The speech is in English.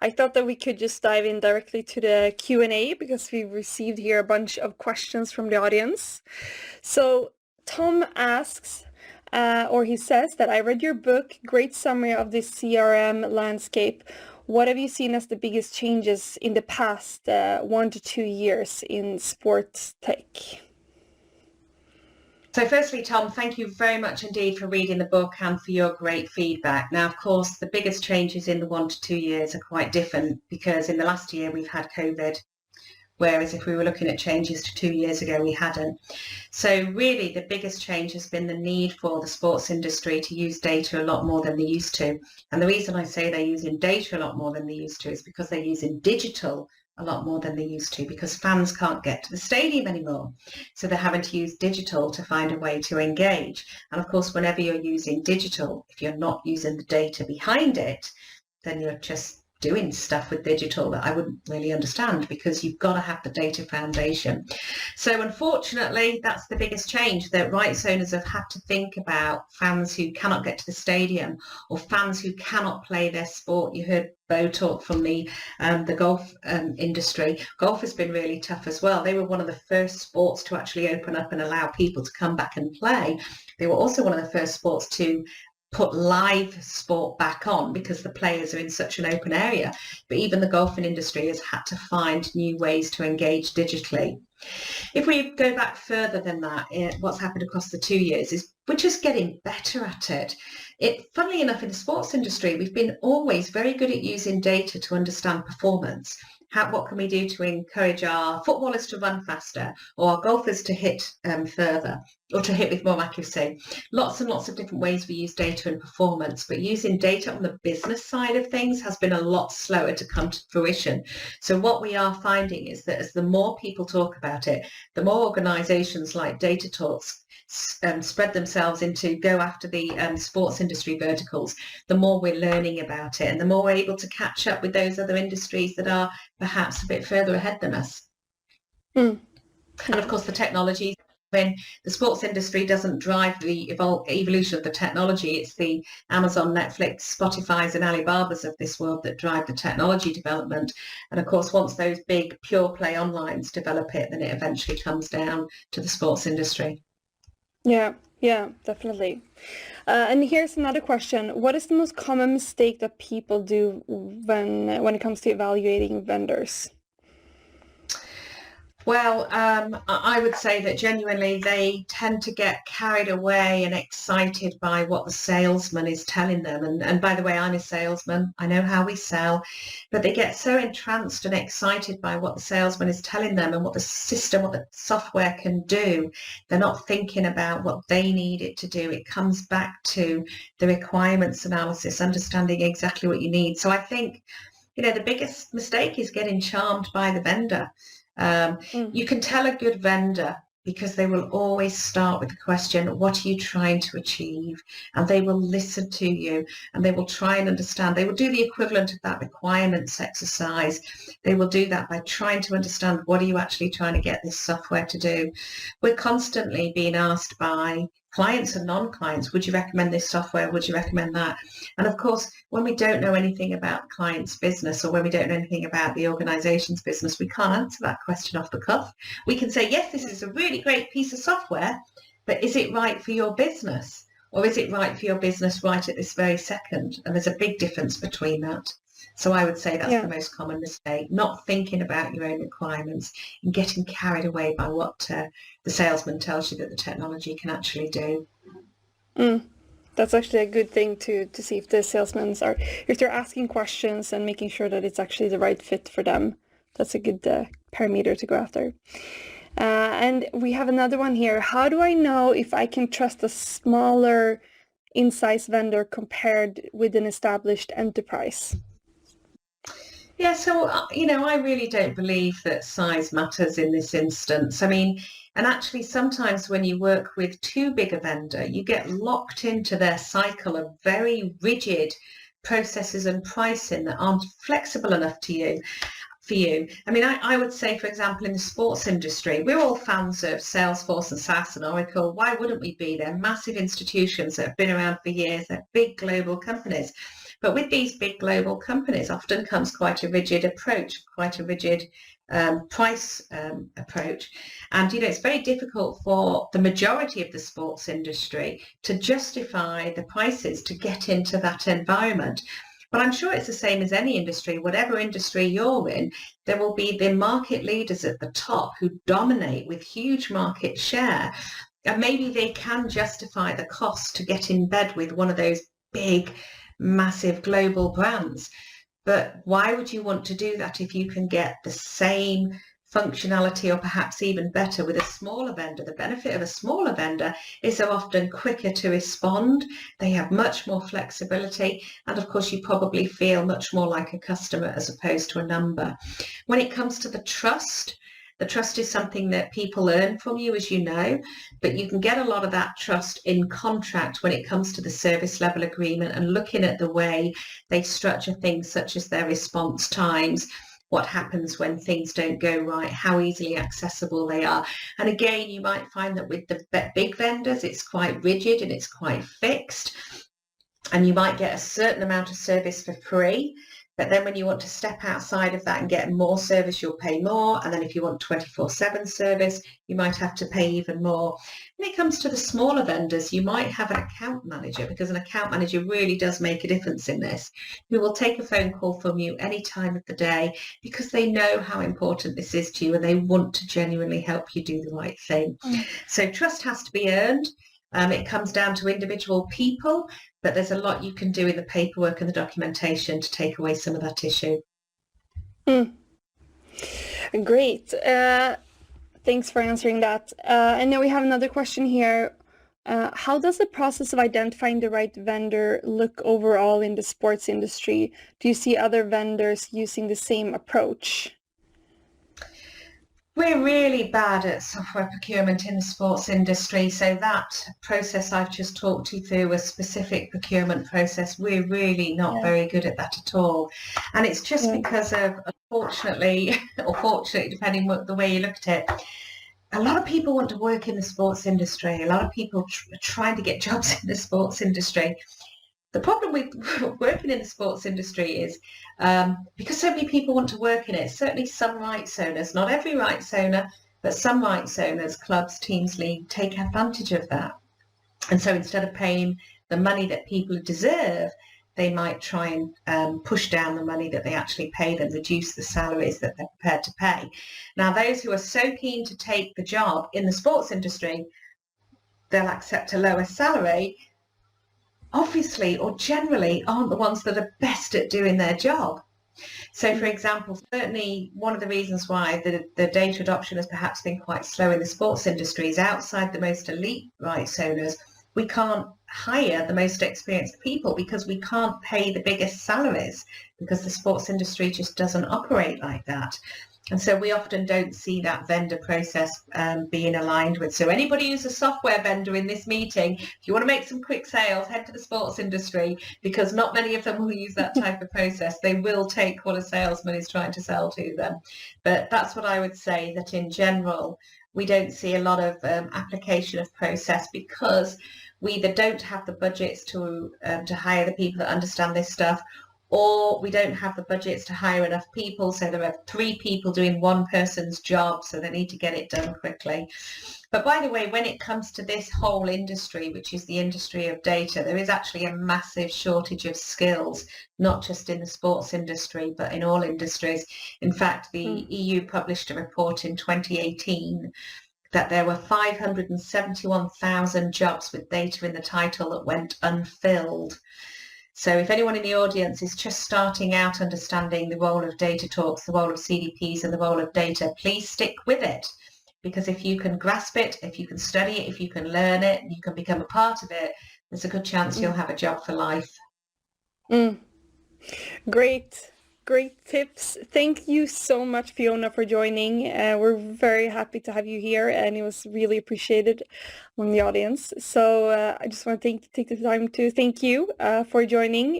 I thought that we could just dive in directly to the Q&A because we've received here a bunch of questions from the audience. So Tom asks, or he says that I read your book, great summary of the CRM landscape. What have you seen as the biggest changes in the past 1 to 2 years in sports tech? So firstly, Tom, thank you very much indeed for reading the book and for your great feedback. Now, of course, the biggest changes in the 1 to 2 years are quite different because in the last year we've had COVID, whereas if we were looking at changes to 2 years ago, we hadn't. So really the biggest change has been the need for the sports industry to use data a lot more than they used to. And the reason I say they're using data a lot more than they used to is because they're using digital a lot more than they used to, because fans can't get to the stadium anymore. So they're having to use digital to find a way to engage. And of course, whenever you're using digital, if you're not using the data behind it, then you're just doing stuff with digital that I wouldn't really understand, because you've got to have the data foundation. So unfortunately, that's the biggest change, that rights owners have had to think about fans who cannot get to the stadium or fans who cannot play their sport. You heard Bo talk from the golf industry. Golf has been really tough as well. They were one of the first sports to actually open up and allow people to come back and play. They were also one of the first sports to put live sport back on because the players are in such an open area. But even the golfing industry has had to find new ways to engage digitally. If we go back further than that, what's happened across the 2 years is we're just getting better at it. Funnily enough, in the sports industry, we've been always very good at using data to understand performance. What can we do to encourage our footballers to run faster, or our golfers to hit further, or to hit with more accuracy? Lots and lots of different ways we use data and performance, but using data on the business side of things has been a lot slower to come to fruition. So what we are finding is that as the more people talk about it, the more organisations like Data Talks spread themselves into go after the sports industry verticals, the more we're learning about it and the more we're able to catch up with those other industries that are perhaps a bit further ahead than us. And of course the technology, when the sports industry doesn't drive the evolution of the technology, it's the Amazon, Netflix, Spotify's and Alibaba's of this world that drive the technology development. And of course, once those big pure play onlines develop it, then it eventually comes down to the sports industry. Yeah, definitely. And here's another question. What is the most common mistake that people do when it comes to evaluating vendors? Well, I would say that genuinely they tend to get carried away and excited by what the salesman is telling them. And by the way, I'm a salesman. I know how we sell, but they get so entranced and excited by what the salesman is telling them and what the system, what the software can do. They're not thinking about what they need it to do. It comes back to the requirements analysis, understanding exactly what you need. So I think, the biggest mistake is getting charmed by the vendor. You can tell a good vendor because they will always start with the question, what are you trying to achieve? And they will listen to you and they will try and understand. They will do the equivalent of that requirements exercise. They will do that by trying to understand, what are you actually trying to get this software to do? We're constantly being asked by clients and non-clients, would you recommend this software? Would you recommend that? And of course, when we don't know anything about the client's business, or when we don't know anything about the organization's business, we can't answer that question off the cuff. We can say, yes, this is a really great piece of software, but is it right for your business? Or is it right for your business right at this very second? And there's a big difference between that. So I would say that's the most common mistake, not thinking about your own requirements and getting carried away by what the salesman tells you that the technology can actually do. That's actually a good thing to see if the salesmen if they're asking questions and making sure that it's actually the right fit for them. That's a good parameter to go after. And we have another one here. How do I know if I can trust a smaller incise vendor compared with an established enterprise? Yeah, so, I really don't believe that size matters in this instance. I mean, and actually sometimes when you work with too big a vendor, you get locked into their cycle of very rigid processes and pricing that aren't flexible enough for you. I mean, I would say, for example, in the sports industry, we're all fans of Salesforce and SaaS and Oracle. Why wouldn't we be? They're massive institutions that have been around for years. They're big global companies. But with these big global companies often comes quite a rigid approach, quite a rigid price approach. And, it's very difficult for the majority of the sports industry to justify the prices to get into that environment. But I'm sure it's the same as any industry. Whatever industry you're in, there will be the market leaders at the top who dominate with huge market share. And maybe they can justify the cost to get in bed with one of those big, massive global brands. But why would you want to do that if you can get the same functionality or perhaps even better with a smaller vendor? The benefit of a smaller vendor is they're often quicker to respond. They have much more flexibility. And of course, you probably feel much more like a customer as opposed to a number. When it comes to the trust is something that people earn from you, as you know, but you can get a lot of that trust in contract when it comes to the service level agreement and looking at the way they structure things such as their response times, what happens when things don't go right, how easily accessible they are. And again, you might find that with the big vendors, it's quite rigid and it's quite fixed. And you might get a certain amount of service for free. But then when you want to step outside of that and get more service, you'll pay more. And then if you want 24/7 service, you might have to pay even more. When it comes to the smaller vendors, you might have an account manager, because an account manager really does make a difference in this, who will take a phone call from you any time of the day because they know how important this is to you and they want to genuinely help you do the right thing. So trust has to be earned. It comes down to individual people, but there's a lot you can do in the paperwork and the documentation to take away some of that issue. Great. Thanks for answering that. And now we have another question here. How does the process of identifying the right vendor look overall in the sports industry? Do you see other vendors using the same approach? We're really bad at software procurement in the sports industry. So that process I've just talked you through, a specific procurement process, we're really not very good at that at all. And it's just because of, unfortunately, or fortunately, depending on the way you look at it, a lot of people want to work in the sports industry. A lot of people are trying to get jobs in the sports industry. The problem with working in the sports industry is because so many people want to work in it, certainly some rights owners, not every rights owner, but some rights owners, clubs, teams, league, take advantage of that. And so instead of paying the money that people deserve, they might try and push down the money that they actually pay them, reduce the salaries that they're prepared to pay. Now, those who are so keen to take the job in the sports industry, they'll accept a lower salary, obviously or generally aren't the ones that are best at doing their job. So, for example, certainly one of the reasons why the data adoption has perhaps been quite slow in the sports industry is outside the most elite rights owners, we can't hire the most experienced people because we can't pay the biggest salaries because the sports industry just doesn't operate like that. And so we often don't see that vendor process being aligned with. So anybody who's a software vendor in this meeting, if you want to make some quick sales, head to the sports industry, because not many of them will use that type of process. They will take what a salesman is trying to sell to them. But that's what I would say, that in general, we don't see a lot of application of process because we either don't have the budgets to hire the people that understand this stuff, or we don't have the budgets to hire enough people. So there are 3 people doing one person's job, so they need to get it done quickly. But by the way, when it comes to this whole industry, which is the industry of data, there is actually a massive shortage of skills, not just in the sports industry, but in all industries. In fact, the EU published a report in 2018 that there were 571,000 jobs with data in the title that went unfilled. So if anyone in the audience is just starting out understanding the role of data talks, the role of CDPs and the role of data, please stick with it. Because if you can grasp it, if you can study it, if you can learn it, and you can become a part of it, there's a good chance you'll have a job for life. Great tips. Thank you so much, Fiona, for joining. We're very happy to have you here, and it was really appreciated among the audience. So I just want to take the time to thank you for joining.